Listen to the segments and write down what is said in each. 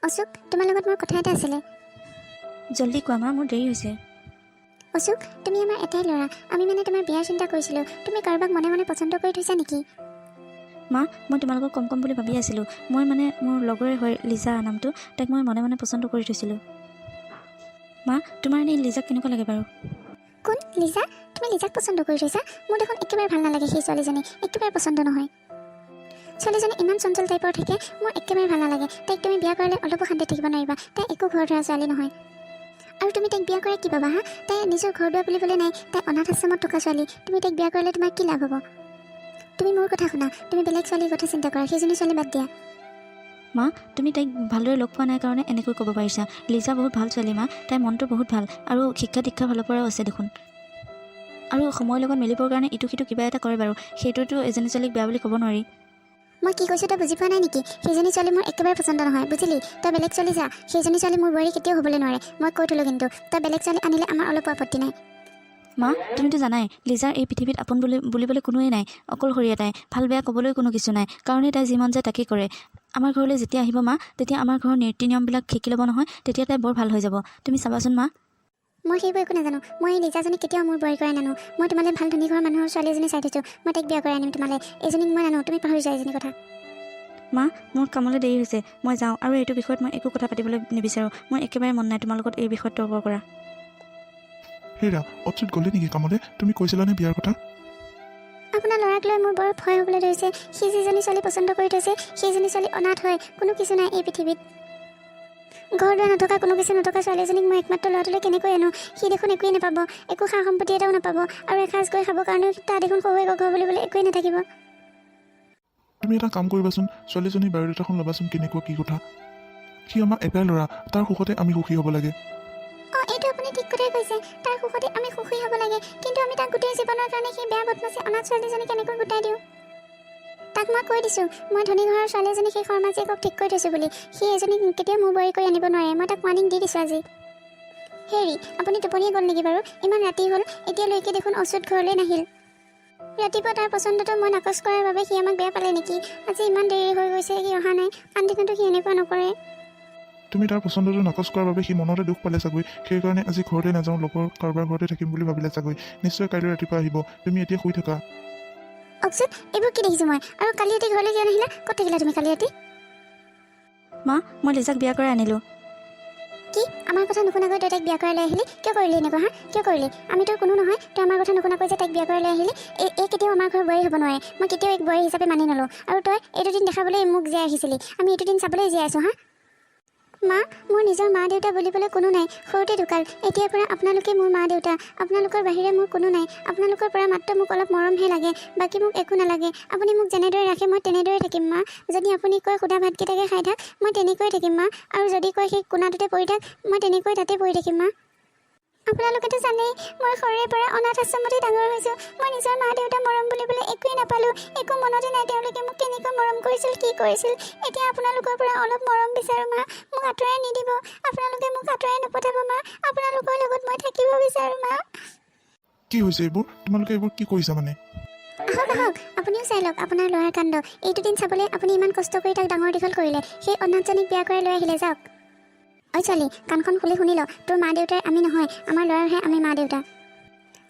অশোক, তোমাৰ লগত মোৰ কথা এটা আছিলে। জলদি কোৱা মা, মোৰ দেৰি হৈছে। অশোক, তুমি আমাৰ এটাই ল'ৰা। আমি তোমাৰ বিয়াৰ চিন্তা কৰিছিলোঁ। তুমি কাৰোবাক মনে মনে পচন্দ কৰি থৈছা নেকি? মা, মই তোমালোকক কম বুলি ভাবি আছিলোঁ। মই মোৰ লগৰে হয় লিজা নামটো, তাইক মই মনে মনে পচন্দ কৰি থৈছিলোঁ। মা, তোমাৰ এনেই লিজাক কেনেকুৱা লাগে বাৰু? কোন লিজা? তুমি লিজাক পচন্দ কৰি থৈছা? মোৰ দেখোন একেবাৰে ভাল নালাগে সেই ছোৱালীজনী, একেবাৰে পচন্দ নহয়। ছোৱালীজনী ইমান চঞ্চল টাইপৰ থাকে, মোৰ একেবাৰে ভাল নালাগে। তাইক তুমি বিয়া কৰিলে অলপো শান্তি থাকিব নোৱাৰিবা। তাই একো ঘৰ ধৰা ছোৱালী নহয়। আৰু তুমি তাইক বিয়া কৰাই কি পাবা হা? তাই নিজৰ ঘৰ দুৱাৰ বুলিবলৈ নাই, তাই অনাথ আশ্ৰমত থকা ছোৱালী। তুমি তাইক বিয়া কৰিলে তোমাৰ কি লাভ হ'ব? তুমি মোৰ কথা শুনা, তুমি বেলেগ ছোৱালীৰ কথা চিন্তা কৰা, সেইজনী ছোৱালী বাদ দিয়া। মা, তুমি তাইক ভালদৰে লগ পোৱা নাই কাৰণে এনেকৈ ক'ব পাৰিছা। লিজা বহুত ভাল ছোৱালী মা, তাইৰ মনটো বহুত ভাল আৰু শিক্ষা দীক্ষা ফালৰ পৰাও আছে দেখোন। আৰু সময়ৰ লগত মিলিবৰ কাৰণে ইটো সিটো কিবা এটা কৰে বাৰু, সেইটোতো এজনী ছোৱালীক বেয়া বুলি ক'ব নোৱাৰি। মই কি কৈছোঁ তই বুজি পোৱা নাই নেকি? সেইজনী ছোৱালী মোৰ একেবাৰে পচন্দ নহয়, বুজিলি? তই বেলেগ ছোৱালী যা, সেইজনী ছোৱালী মোৰ বোৱাৰী কেতিয়াও হ'বলৈ নোৱাৰে। মই কৈ থলোঁ কিন্তু, তই বেলেগ ছোৱালী আনিলে আমাৰ অলপো আপত্তি নাই। মা, তুমিতো জানাই লিজাৰ এই পৃথিৱীত আপোন বুলিবলৈ কোনোৱেই নাই। অকলশৰীয়া তাই, ভাল বেয়া ক'বলৈ কোনো কিছু নাই, কাৰণেই তাই যি মন যায় তাকেই কৰে। আমাৰ ঘৰলৈ যেতিয়া আহিব মা, তেতিয়া আমাৰ ঘৰৰ নীতি নিয়মবিলাক শিকি ল'ব নহয়, তেতিয়া তাই বৰ ভাল হৈ যাব। তুমি চাবাচোন মা। মই সেইবোৰ একো নাজানো। মই এই লিজাজনী কেতিয়াও মোৰ বোৱাৰী কৰাই নানো। মই তোমালৈ ভাল ধনী ঘৰৰ মানুহৰ ছোৱালী এজনী চাই থৈছোঁ। মই তাইক বিয়া কৰাই আনিম তোমালৈ। এজনীক মই নানো, তুমি পাহৰি যোৱা এজনী কথা। মা, মোৰ কামলৈ দেৰি হৈছে, মই যাওঁ। আৰু এইটো বিষয়ত মই একো কথা পাতিবলৈ নিবিচাৰোঁ। মোৰ একেবাৰে মন নাই তোমাৰ লগত এই বিষয়ত তৰ্ক কৰা। হেৰা, অচ্যুত গ'লে নেকি কামলৈ? তুমি কৈছিলানে বিয়াৰ কথা? আপোনাৰ ল'ৰাক লৈ মোৰ বৰ ভয় হ'বলৈ ধৰিছে। সি যিজনী ছোৱালী পচন্দ কৰি থৈছে, সেইজনী ছোৱালী অনাথ হয়, কোনো কিছু নাই এই পৃথিৱীত। ঘৰ দুৱাৰ নথকা, কোনো কিছু নথকা ছোৱালীজনীক মই একমাত্ৰ ল'ৰাটোলৈ কেনেকৈ আনো? সি দেখোন একোৱেই নাপাব, একো সা সম্পত্তি এটাও নাপাব, আৰু এসাঁজ গৈ খাবৰ কাৰণেও তাৰ দেখোন শহুৱেক ঘৰ বুলিবলৈ একোৱেই নাথাকিব। তুমি এটা কাম কৰিবাচোন, ছোৱালীজনীৰ বায়'ডাটাখন ল'বাচোন, কেনেকুৱা কি কথা। সি আমাৰ এটাই ল'ৰা, তাৰ সুখতে আমি সুখী হ'ব লাগে। এইটো আপুনি ঠিক কথাই কৈছে, তাৰ সুখতে আমি সুখী হ'ব লাগে। কিন্তু আমি তাক গোটেই জীৱনৰ কাৰণে সেই বেয়া বদমাছি অনাথ ছোৱালীজনী কেনেকৈ গোটাই দিওঁ? তাক মই কৈ দিছোঁ, মই ধনী ঘৰৰ ছোৱালী এজনী সেই শৰ্মাজীয়েকক ঠিক কৰি থৈছোঁ বুলি। সি এজনীক কেতিয়াও মোৰ বোৱাৰী কৰি আনিব নোৱাৰে। মই তাক ৱাৰ্ণিং দি দিছোঁ আজি। হেৰি, আপুনি টোপনিয়ে গ'ল নেকি বাৰু? ইমান ৰাতি হ'ল, এতিয়ালৈকে দেখোন অচ্যুত ঘৰলৈ নাহিল। ৰাতিপুৱা তাৰ পচন্দটো মই নাকচ কৰাৰ বাবে সি আমাক বেয়া পালে নেকি? আজি ইমান দেৰি হৈ গৈছে, সি অহা নাই। আনকি কিন্তু সি এনেকুৱা নকৰে। তুমি তাৰ পচন্দটো নাকচ কৰাৰ বাবে সি মনতে দুখ পালে চাগৈ। সেইকাৰণে আজি ঘৰতে নাযাওঁ, লগৰ কাৰোবাৰ ঘৰতে থাকিম বুলি ভাবিলে চাগৈ। নিশ্চয় কাইলৈ ৰাতিপুৱা আহিব। তুমি এতিয়া শুই থাকা। অচ্যুত, এইবোৰ কি দেখিছোঁ মই? আৰু কালি ৰাতি ঘৰলৈ কিয় নাহিলা? ক'ত থাকিলা তুমি কালি ৰাতি? মা, মই লিজাক বিয়া কৰাই আনিলোঁ। কি? আমাৰ কথা নুশুনাকৈ তই তাইক বিয়া কৰাই লৈ আহিলি? কিয় কৰিলি এনেকুৱা হা? কিয় কৰিলি? আমি তোৰ কোনো নহয়, তই আমাৰ কথা নুশুনাকৈ যে তাইক বিয়া কৰাই লৈ আহিলি। এই কেতিয়াও আমাৰ ঘৰৰ বোৱাৰী হ'ব নোৱাৰে। মই কেতিয়াও এক বোৱাৰী হিচাপে মানি নলওঁ। আৰু তই এইটো দিন দেখাবলৈ মোক জীয়াই আহিছিলি। আমি এইটো দিন চাবলৈ জীয়াই আছোঁ হা? মা, মোৰ নিজৰ মা দেউতা বুলিবলৈ কোনো নাই। সৰুতে ঢুকাল। এতিয়াৰ পৰা আপোনালোকে মোৰ মা দেউতা। আপোনালোকৰ বাহিৰে মোৰ কোনো নাই। আপোনালোকৰ পৰা মাত্ৰ মোক অলপ মৰমহে লাগে, বাকী মোক একো নালাগে। আপুনি মোক যেনেদৰে ৰাখে মই তেনেদৰে থাকিম মা। যদি আপুনি কয় সুদা ভাতকেইটাকে খাই থাক, মই তেনেকৈ থাকিম মা। আৰু যদি কয় সেই কোণাটোতে পৰি থাক, মই তেনেকৈ তাতে পৰি থাকিম মা। আপোনালোকেতো জানেই, মই সৰুৰে পৰা অনাথ আশ্ৰমতে ডাঙৰ হৈছোঁ। মই নিজৰ মা দেউতা মৰম বুলিবলৈ একোৱেই নাপালোঁ। একো মনতে নাই তেওঁলোকে মোক কেনেকৈ মৰম কৰিছিল, কি কৰিছিল। এতিয়া আপোনালোকৰ পৰা অলপ মৰম বিচাৰোঁ মা। মোক আঁতৰাই নিদিব। আপোনালোকে মোক আঁতৰাই নপঠাব মা। আপোনালোকৰ লগত মই থাকিব বিচাৰোঁ মা। কি হৈছে এইবোৰ? তোমালোকে এইবোৰ কি কৰিছা মানে? আহক আহক, আপুনিও চাই লওক আপোনাৰ ল'ৰাৰ কাণ্ড। এইটো দিন চাবলৈ আপুনি ইমান কষ্ট কৰি তাক ডাঙৰ দীঘল কৰিলে। সেই অনাথজনীক বিয়া কৰাই লৈ আহিলে। যাওক। ঐ ছোৱালী, কাণখন খুলি শুনি ল। তোৰ মা দেউতাই আমি নহয়, আমাৰ ল'ৰাৰহে আমি মা দেউতা।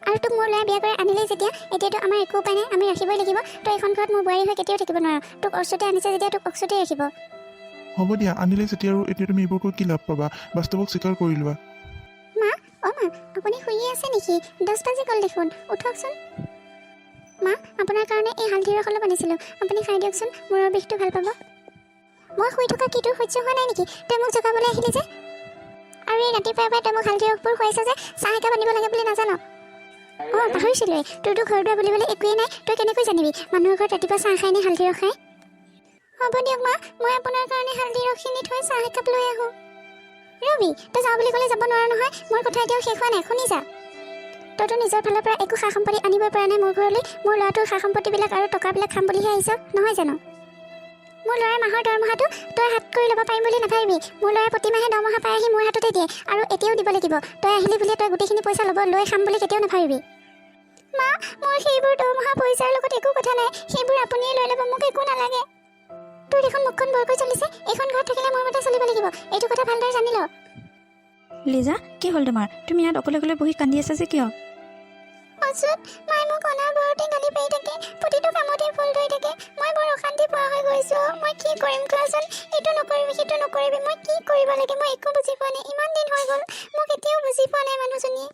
আৰু তোক মোৰ ল'ৰাই বিয়া কৰাই আনিলেই যেতিয়া, এতিয়াতো আমাৰ একো উপায় নাই, আমি ৰাখিবই লাগিব। তই এইখন ঘৰত মোৰ বোৱাৰী হৈ কেতিয়াও থাকিব নোৱাৰ। তোক অচ্যুতে আনিছে যেতিয়া তোক অচ্যুতেই ৰাখিব। হ'ব দিয়া, আনিলে যেতিয়া আৰু এতিয়া তুমি এইবোৰ কৈ কি লাভ পাবা? বাস্তৱক স্বীকাৰ কৰি লোৱা। মা, অ' মা, আপুনি শুইয়ে আছে নেকি? 10 বাজি গ'ল দেখোন, উঠকচোন। মা, আপোনাৰ কাৰণে এই হালধি ৰস অলপ আনিছিলোঁ, আপুনি খাই দিয়কচোন, মূৰৰ বিষটো ভাল পাব। মই শুই থকা কি তোৰ সহ্য হোৱা নাই নেকি? তই মোক জগাবলৈ আহিলি যে। আৰু এই ৰাতিপুৱাই তই মোক হালধি ৰসবোৰ খুৱাইছ যে, চাহ একাপ আনিব লাগে বুলি নাজানো? অঁ, পাহৰিছিলোঁৱে। তোৰতো ঘৰ দুৱাৰ বুলিবলৈ একোৱেই নাই, তই কেনেকৈ জানিবি মানুহৰ ঘৰত ৰাতিপুৱা চাহ খাই নে হালধি ৰস খায়? হ'ব দিয়ক মা, মই আপোনাৰ কাৰণে হালধি ৰসখিনি থৈ চাহ একাপ লৈ আহোঁ। ৰবি, তই যাওঁ বুলি ক'লে যাব নোৱাৰ নহয়। মোৰ কথা এতিয়াও শেষ হোৱা নাই, শুনি যা। তইতো নিজৰ ফালৰ পৰা একো সা সম্পত্তি আনিবই পৰা নাই মোৰ ঘৰলৈ। মোৰ ল'ৰাটোৰ সা সম্পত্তিবিলাক আৰু টকাবিলাক খাম বুলিহে আহিছ, নহয় জানো? মোৰ ল'ৰাৰ মাহৰ দৰমহাটো তই হাত কৰি ল'ব পাৰিম বুলি নাভাবিবি। মোৰ ল'ৰাই প্ৰতিমাহে দৰমহা পাই আহি মোৰ হাততে দিয়ে, আৰু এতিয়াও দিব লাগিব। তই আহিলি বুলি তই গোটেইখিনি পইচা লৈ খাম বুলি কেতিয়াও নাভাবিবি। মা, মোৰ সেইবোৰ দৰমহা পইচাৰ লগত একো কথা নাই। সেইবোৰ আপুনিয়ে লৈ ল'ব, মোক একো নালাগে। তোৰ দেখোন মুখখন বৰকৈ চলিছে এইখন ঘৰত থাকিলে মোৰ মতে চলিব লাগিব এইটো কথা ভালদৰে জানি ল লিজা কি হ'ল তোমাৰ তুমি ইয়াত অকলে অকলে বহি কান্দি আছা যে কিয় অচুত মায়ে মোক অনাবৰতে গালি পাৰি থাকে প্ৰতিটো কামতে ভুল ধৰি থাকে মই বৰ অশান্তি পোৱা হৈ গৈছোঁ মই কি কৰিম কোৱাচোন এইটো নকৰিবি সেইটো নকৰিবি মই কি কৰিব লাগে মই একো বুজি পোৱা নাই ইমান দিন হৈ গ'ল মোক এতিয়াও বুজি পোৱা নাই মানুহজনীয়ে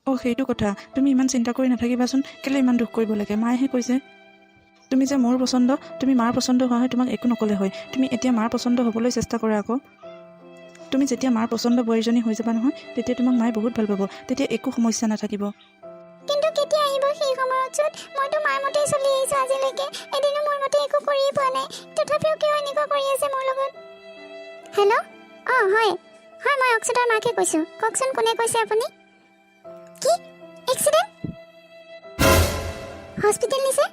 সেইটো কথা তুমি ইমান চিন্তা কৰি নাথাকিবাচোন কেলৈ ইমান দুখ কৰিব লাগে মায়েহে কৈছে তুমি যে মোৰ পচন্দ তুমি মাৰ পচন্দ হোৱা হয় তোমাক একো নক'লে হয় তুমি এতিয়া মাৰ পচন্দ হ'বলৈ চেষ্টা কৰা আকৌ তুমি যেতিয়া মাৰ পচন্দ বোৱাৰীজনী হৈ যাবা নহয় তেতিয়া তোমাক মায়ে বহুত ভাল পাব তেতিয়া একো সমস্যা নাথাকিব কিন্তু কেতিয়া আহিব সেই সময়ত মইতো মাৰ মতেই চলি আহিছোঁ আজিলৈকে এদিনো মোৰ মতে একো কৰিয়ে পোৱা নাই তথাপিও কিয় এনেকুৱা কৰি আছে মোৰ লগত হেল্ল' হয় হয় মই অক্ষতৰ মাকে কৈছোঁ কওকচোন কোনে কৈছে আপুনি কি এক্সিডেণ্ট হস্পিটেল নিছে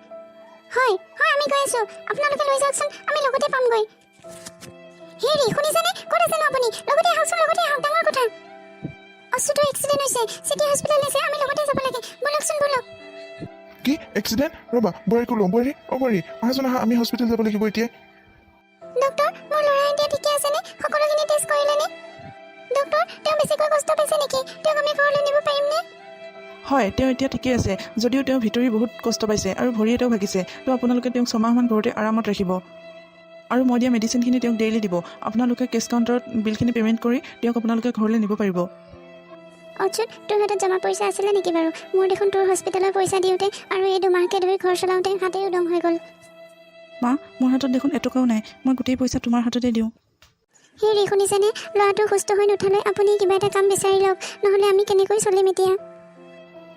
হয় হয় আমি গৈ আছোঁ আপোনালোকে লৈ যাওকচোন আমি লগতে পামগৈ হেৰি শুনিছেনে ক'ত আছে ন আপুনি লগতে আহকচোন লগতে আহক ডাঙৰ কথা অচ্যুতৰ এক্সিডেণ্ট হৈছে চিটি হস্পিটেল নিছে আমি লগতে যাব লাগে বলকচোন বলক কি এক্সিডেণ্ট ৰ'বা বোৱাৰীকো লওঁ বোৱাৰী আহাচোন আহা আমি হস্পিটেল যাব লাগিব এতিয়া ডক্টৰ মোৰ ল'ৰা এতিয়া ঠিকে আছেনে সকলোখিনি টেষ্ট কৰিলেনে ডক্টৰ তেওঁ বেছিকৈ কষ্ট পাইছে নেকি তেওঁক আমি ঘৰলৈ নিব পাৰিমনে হয় তেওঁ এতিয়া ঠিকেই আছে যদিও তেওঁ ভিতৰি বহুত কষ্ট পাইছে আৰু ভৰি এটাও ভাগিছে তো আপোনালোকে তেওঁক ছমাহমান ঘৰতে আৰামত ৰাখিব আৰু মই দিয়া মেডিচিনখিনি তেওঁক ডেইলি দিব আপোনালোকে কেছ কাউণ্টাৰত বিলখিনি পে'মেণ্ট কৰি তেওঁক আপোনালোকে ঘৰলৈ নিব পাৰিব অচ্যুত তোৰ হাতত জমা পইচা আছিলে নেকি বাৰু মোৰ দেখোন তোৰ হস্পিটেলৰ পইচা দিওঁতে আৰু এই দুমাহকৈ ধৰি ঘৰ চলাওঁতে হাতেই উদং হৈ গ'ল মা মোৰ হাতত দেখোন এটকাও নাই মই গোটেই পইচা তোমাৰ হাততে দিওঁ হেৰি শুনিছেনে ল'ৰাটো সুস্থ হৈ নুঠালৈ আপুনি কিবা এটা কাম বিচাৰি লওক নহ'লে আমি কেনেকৈ চলিম এতিয়া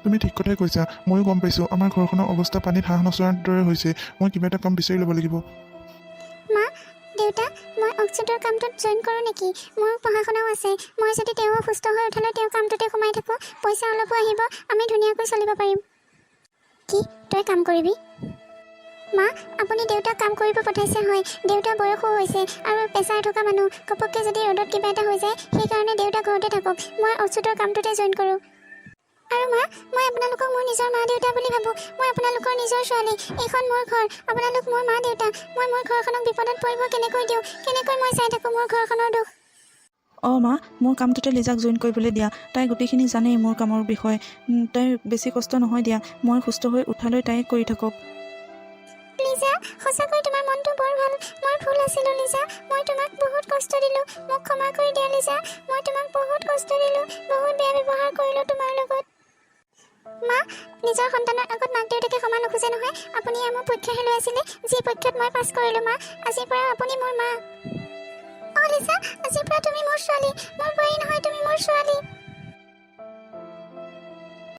তুমি ঠিক কথাই কৈছা ময়ো গম পাইছোঁ আমাৰ ঘৰখনৰ অৱস্থা পানীত হাঁহ নচৰাৰ দৰে হৈছে মই কিবা এটা কাম বিচাৰি ল'ব লাগিব মা দেউতা মই অক্সিজেনৰ কামটোত জইন কৰোঁ নেকি মোৰ পঢ়া শুনাও আছে মই যদি তেওঁ সুস্থ হৈ উঠালৈ তেওঁ কামটোতে সোমাই থাকোঁ পইচা অলপো আহিব আমি ধুনীয়াকৈ চলিব পাৰিম কি তই কাম কৰিবি মা আপুনি দেউতাক কাম কৰিব পঠাইছে হয় দেউতা বয়সো হৈছে আৰু প্ৰেছাৰ থকা মানুহ ঘপককৈ যদি ৰ'দত কিবা এটা হৈ যায় সেইকাৰণে দেউতা ঘৰতে থাকক মই অচ্যুতৰ কামটোতে জইন কৰোঁ আৰু মা মই আপোনালোকক মোৰ নিজৰ মা দেউতা বুলি ভাবোঁ মই আপোনালোকৰ নিজৰ ছোৱালী এইখন মোৰ ঘৰ আপোনালোক মোৰ মা দেউতা মই মোৰ ঘৰখনক বিপদত পৰিব কেনেকৈ দিওঁ কেনেকৈ মই চাই থাকোঁ মোৰ ঘৰখনৰ দুখ মা মোৰ কামটোতে লিজাক জইন কৰিবলৈ দিয়া তাই গোটেইখিনি জানেই মোৰ কামৰ বিষয়ে তাইৰ বেছি কষ্ট নহয় দিয়া মই সুস্থ হৈ উঠালৈ তাই কৰি থাকক লিজা সঁচাকৈ তোমাৰ মনটো বৰ ভাল মই ভুল আছিলোঁ লিজা মই তোমাক বহুত কষ্ট দিলোঁ মোক ক্ষমা কৰি দিয়া লিজা মই তোমাক বহুত কষ্ট দিলোঁ বহুত বেয়া ব্যৱহাৰ কৰিলোঁ তোমাৰ লগত মা নিজৰ সন্তানৰ আগত মাক দেউতাকে ক্ষমা নোখোজে নহয় আপুনি মোৰ পৰীক্ষাহে লৈ আছিলে যি পৰীক্ষাত মই পাছ কৰিলোঁ মা আজিৰ পৰা আপুনি মোৰ মা লিজা আজিৰ পৰা তুমি মোৰ ছোৱালী